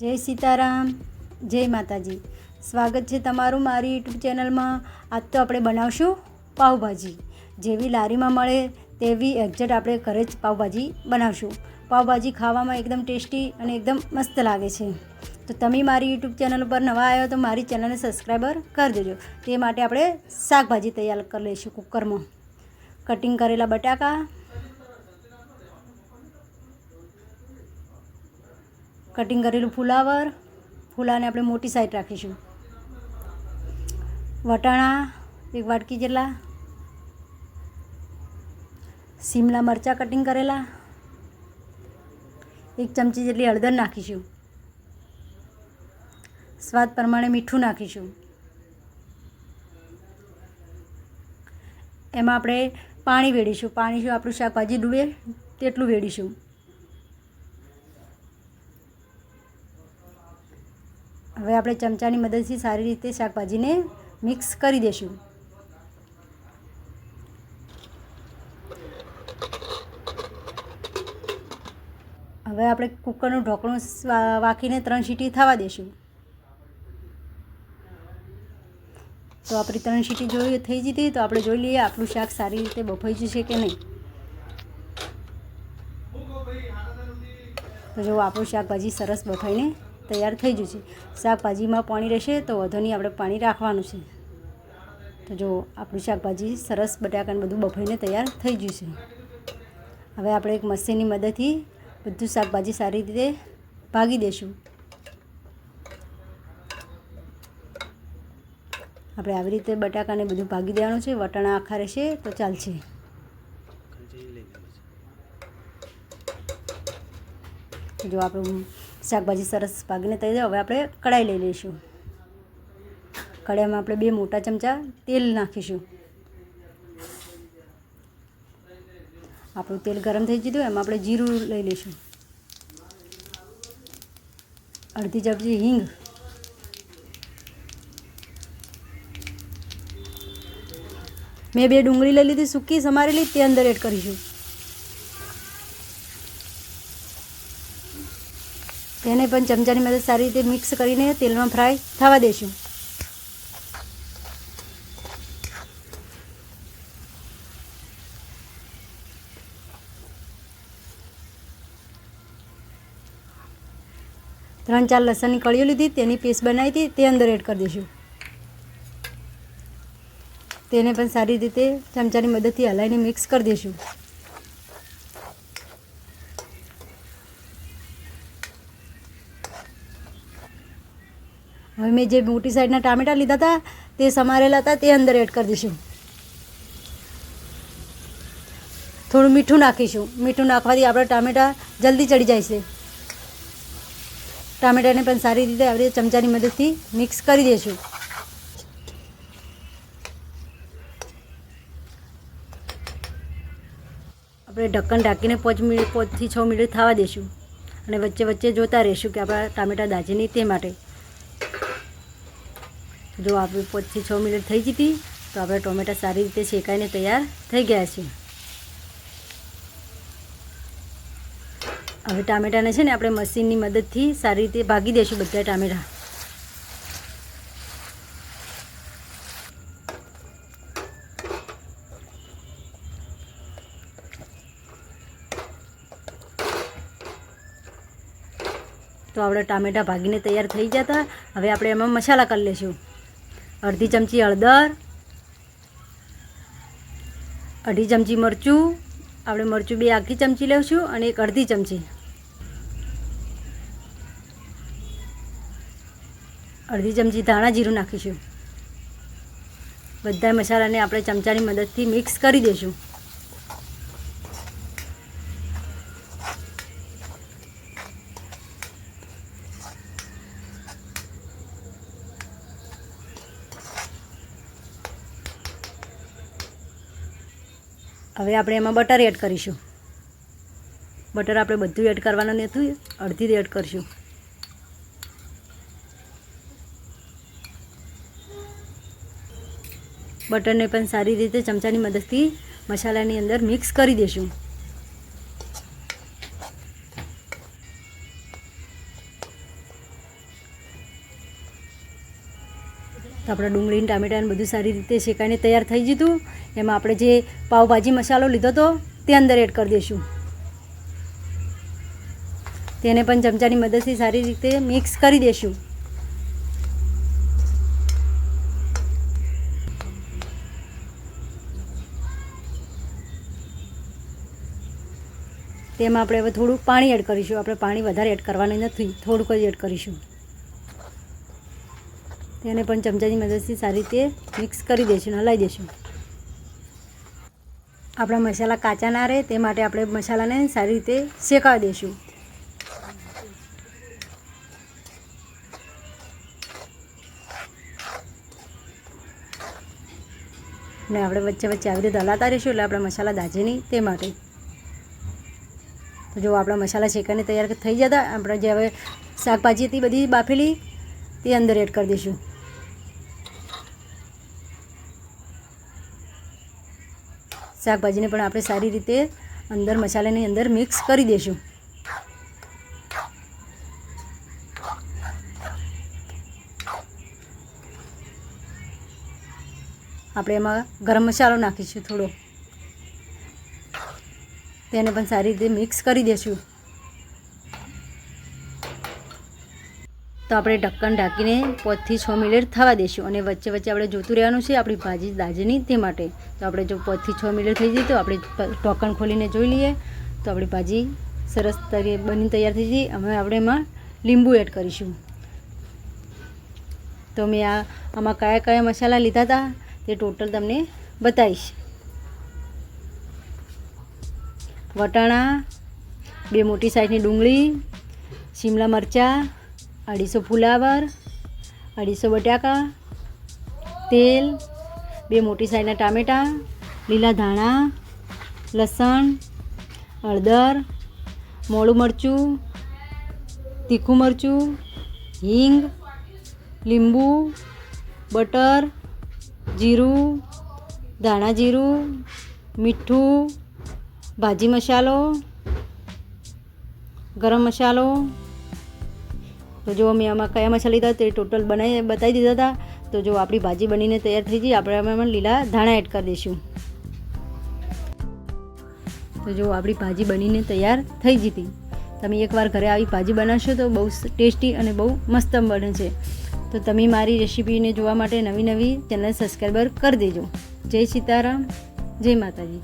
જય સીતારામ, જય માતાજી। સ્વાગત છે તમારું મારી યુટ્યુબ ચેનલમાં। આજ તો આપણે બનાવશું પાવભાજી। જેવી લારીમાં મળે તેવી એક્ઝેક્ટ આપણે ઘરે જ પાવભાજી બનાવશું। પાવભાજી ખાવામાં એકદમ ટેસ્ટી અને એકદમ મસ્ત લાગે છે। તો તમે મારી યુટ્યુબ ચેનલ પર નવા આવ્યો તો મારી ચેનલને સબસ્ક્રાઈબર કરી દેજો। તે માટે આપણે શાકભાજી તૈયાર કરી લઈશું। કુકરમાં કટિંગ કરેલા બટાકા, કટિંગ કરેલું ફુલાવર, ફૂલાને આપણે મોટી સાઈડ રાખીશું। વટાણા એક વાટકી જેટલા, શિમલા મરચાં કટિંગ કરેલા, એક ચમચી જેટલી હળદર નાખીશું। સ્વાદ પ્રમાણે મીઠું નાખીશું। એમાં આપણે પાણી વેડીશું। પાણી આપણું શાકભાજી ડૂબે તેટલું વેડીશું। હવે આપણે ચમચાની મદદથી સારી રીતે શાકભાજીને મિક્સ કરી દઈશું। હવે આપણે કુકરનું ઢોકણું વાંકીને 3 સીટી થવા દઈશું। તો આપણી 3 સીટી થઈ જતી તો આપણે જોઈ લઈએ આપણું શાક સારી રીતે બફાઈ જશે કે નહીં। તો જો આપણું શાકભાજી સરસ બફાઈને તૈયાર થઈ જશે। શાકભાજીમાં પાણી રહેશે તો વધુ નહીં, આપણે પાણી રાખવાનું છે। તો જો આપણું શાકભાજી સરસ બટાકાને બધું બફાઈને તૈયાર થઈ જશે। હવે આપણે એક મશીનની મદદથી બધું શાકભાજી સારી રીતે ભાગી દઈશું। આપણે આવી રીતે બટાકાને બધું ભાગી દેવાનું છે। વટાણા આખા રહેશે તો ચાલશે। જો આપણું શાકભાજી સરસ ભાગીને તૈયાર। હવે આપણે કઢાઈ લઈ લઈશું। કઢાઈમાં આપણે 2 મોટા ચમચા તેલ નાખીશું। આપણું તેલ ગરમ થઈ જતું એમાં આપણે જીરું લઈ લઈશું। અડધી ચમચી હિંગ, મેં 2 ડુંગળી લઈ લીધી સૂકી સમારેલી, તે અંદર એડ કરીશું। તેને પણ ચમચાની મદદ સારી રીતે મિક્સ કરીને તેલમાં ફ્રાય થવા દઈશું। ત્રણ ચાર લસણની કળીઓ લીધી, તેની પેસ્ટ બનાવી હતી, તે અંદર એડ કરી દઈશું। તેને પણ સારી રીતે ચમચાની મદદથી હલાવીને મિક્સ કરી દઈશું। હવે મેં જે મોટી સાઈડના ટામેટાં લીધા હતા તે સમારેલા હતા, તે અંદર એડ કરી દઈશું। થોડું મીઠું નાખીશું। મીઠું નાખવાથી આપણા ટામેટાં જલ્દી ચડી જાય છે। ટામેટાને પણ સારી રીતે આવી રીતે ચમચાની મદદથી મિક્સ કરી દઈશું। આપણે ઢક્કન ઢાંકીને 5 થી 6 મિનિટ થવા દઈશું અને વચ્ચે વચ્ચે જોતા રહીશું કે આપણા ટામેટાં દાજે નહીં તે માટે। જો આપણે 5 થી 6 મિનિટ થઈ જતી તો આપણા ટોમેટા સારી રીતે શેકાઈને તૈયાર થઈ ગયા છે। હવે ટામેટાને છે ને આપણે મશીનની મદદથી સારી રીતે ભાગી દઈશું બધા ટામેટાં। તો આપણે ટામેટાં ભાગીને તૈયાર થઈ જતા। હવે આપણે એમાં મસાલા કરી લઈશું। અડધી ચમચી હળદર, અડધી ચમચી મરચું, આપણે મરચું 2 આખી ચમચી લઈશું અને એક અડધી ચમચી, અડધી ચમચી ધાણા જીરું નાખીશું। બધા મસાલાને આપણે ચમચાની મદદથી મિક્સ કરી દઈશું। હવે આપણે એમાં બટર એડ કરીશું। બટર આપણે બધું એડ કરવાનું નથી, અડધી એડ કરીશું। બટરને પણ સારી રીતે ચમચાની મદદથી મસાલાની અંદર મિક્સ કરી દઈશું। તો આપણે ડુંગળી ટામેટાં બધું સારી રીતે શેકાઈને તૈયાર થઈ ગયું હતું. એમાં આપણે જે પાવભાજી મસાલો લીધો હતો તે અંદર એડ કરી દઈશું. તેને પણ ચમચાની મદદથી સારી રીતે મિક્સ કરી દઈશું. તેમાં આપણે હવે થોડું પાણી એડ કરીશું. આપણે પાણી વધારે એડ કરવાનું નથી, થોડુંક જ એડ કરીશું. તેને પણ ચમચાની મદદથી સારી રીતે મિક્સ કરી દઈશું, હલાવી દઈશું. આપણા મસાલા કાચા ના રહે તે માટે આપણે મસાલાને સારી રીતે શેકાવી દઈશું. ને આપણે વચ્ચે વચ્ચે આવી રીતે હલાતા રહીશું એટલે આપણા મસાલા દાજે નહીં તે માટે. તો જો આપણા મસાલા શેકાઈને તૈયાર થઈ જતા, આપણે જે હવે શાકભાજી હતી બધી બાફેલી તે અંદર એડ કરી દઈશું. શાકભાજીને પણ આપણે સારી રીતે અંદર મસાલાની અંદર મિક્સ કરી દઈશું. આપણે એમાં ગરમ મસાલો નાખીશું થોડો, તેને પણ સારી રીતે મિક્સ કરી દઈશું. તો આપણે ઢક્કન ઢાંકીને 5 થી 6 મિનિટ થવા દઈશું અને વચ્ચે વચ્ચે આપણે જોતું રહેવાનું છે આપણી ભાજી દાજે નહીં તે માટે. તો આપણે જો 5 થી 6 મિનિટ થઈ ગઈ તો આપણે ઢક્કન ખોલીને જોઈ લઈએ તો આપણી ભાજી સરસ બની તૈયાર થઈ ગઈ. હવે આપણે એમાં લીંબુ એડ કરીશું. તો મેં આમાં કયા કયા મસાલા લીધા હતા તે ટોટલ તમને બતાવીશ. વટાણા, 2 મોટી સાઈઝની ડુંગળી, શિમલા મરચાં, 250 ફુલાવર, 250 બટાકા, તેલ, 2 મોટી સાઈઝના ટામેટાં, લીલા ધાણા, લસણ, હળદર, મોળું મરચું, તીખું મરચું, હિંગ, લીંબુ, બટર, જીરું, ધાણા જીરું, મીઠું, ભાજી મસાલો, ગરમ મસાલો. તો જો મેં આમાં કયા મસાલા લીધા તે ટોટલ બતાવી દીધા હતા. તો જો આપણી ભાજી બનીને તૈયાર થઈ ગઈ, આપણે આમાં લીલા ધાણા એડ કરી દઈશું. તો જો આપણી ભાજી બનીને તૈયાર થઈ ગઈ હતી. તમે એકવાર ઘરે આવી ભાજી બનાવશો તો બહુ ટેસ્ટી અને બહુ મસ્ત બને છે. તો તમે મારી રેસીપીને જોવા માટે નવી ચેનલ સબસ્ક્રાઈબર કરી દેજો. જય સીતારામ, જય માતાજી.